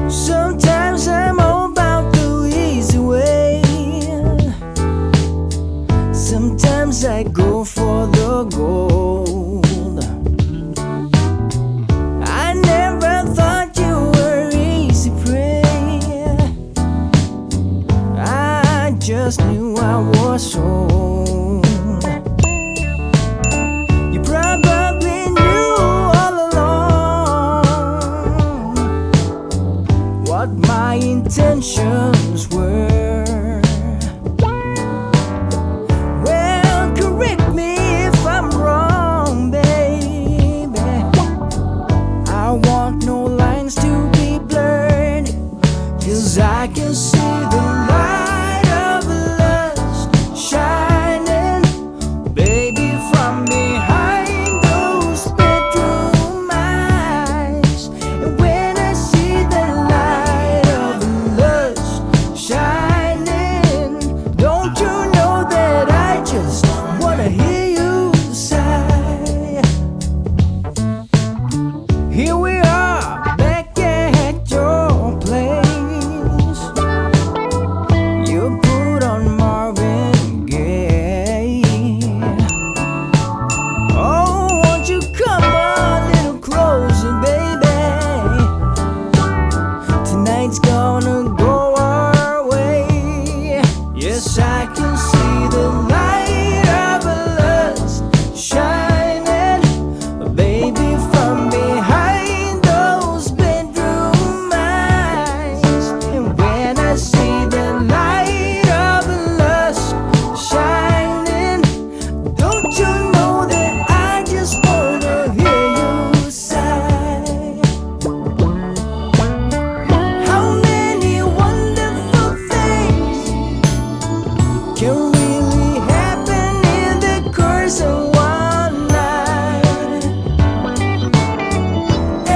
Sometimes I'm all about the easy way. Sometimes I go for the gold. I never thought you were easy prey. I just knew I was sold. You probably knew all along what my intentions were. Well, correct me if I'm wrong, baby. I want no lines to be blurred, 'cause I can see the light of lust shining, baby, from behind those bedroom eyes. And when I see the light of lust shining, don't you know that I just wanna hear you sigh? Here we are, back at your place. You put on Marvin Gaye. Oh, won't you come a little closer, baby? Tonight's gonna go our way. Yes, I can see the light of lust shining, baby, from behind those bedroom eyes. And when I see the light of lust shining, don't you know that I just wanna hear you sigh? How many wonderful things can really happen in the course of one night?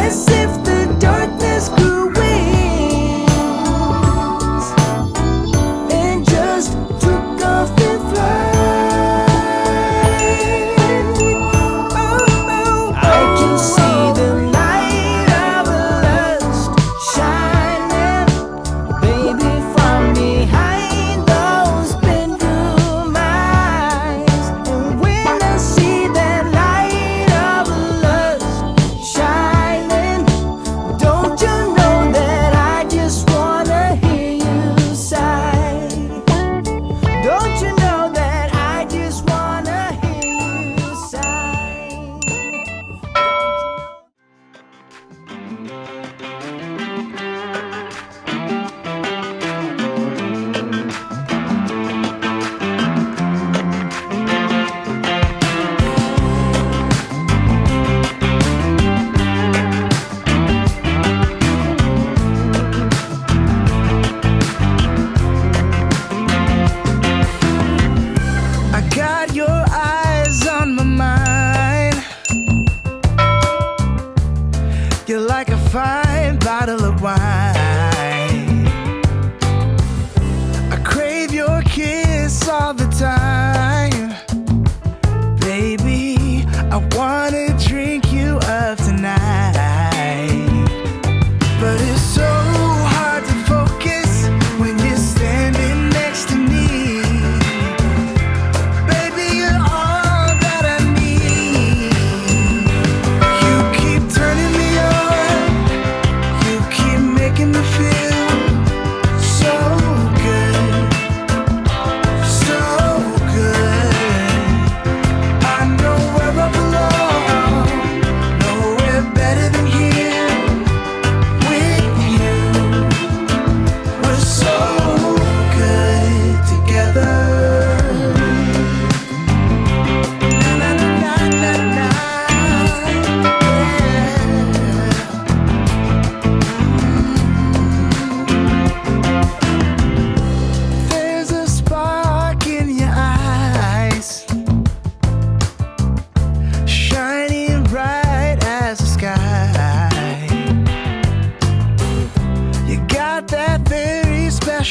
As if the darkness grew wings and just took off in flight. I can see the light of lust shining, baby, from behind those bedroom eyes. And when I see that light of lust shining, don't you know that I just wanna hear you sigh? Don't you know that I just wanna hear you sigh? I got your eyes on my mind. You're like a fine bottle of wine. I crave your kiss all the time. Baby, I wanna drink you up tonight. But it's so hard to focus when you're standing next to me. Baby, you're all that I need. You keep turning me on. You keep making me feel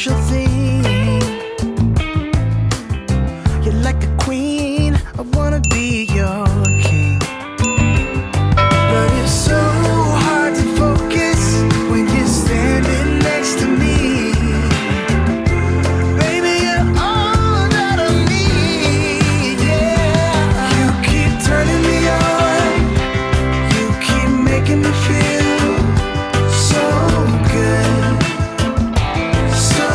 special thing. You're like a queen, I wanna be your king. But it's so hard to focus when you're standing next to me. Baby, you're all that I need, yeah. You keep turning me on, you keep making me feel so good, so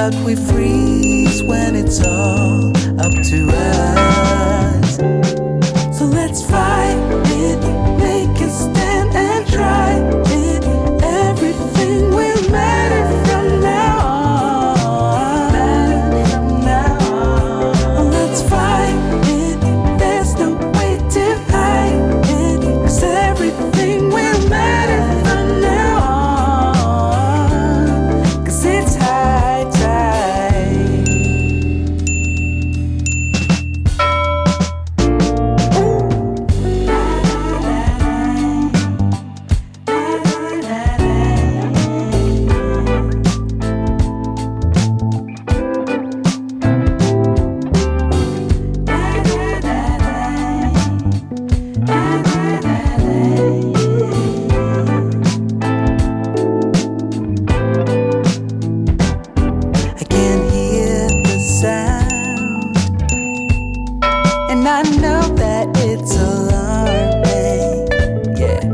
but we freeze when it's all up to us. So let's fight it, make a stand and try it. Everything will matter from now on. Matter from now on. Let's fight it, there's no way to hide it, 'cause everything will matter from now on, 'cause it's high tide. I can hear the sound, and I know that it's alarming, yeah.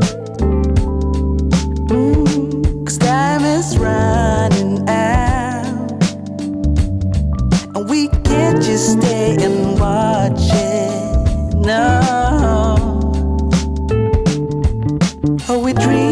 'Cause time is running out, and we can't just stay and watch it, no. Oh, we dream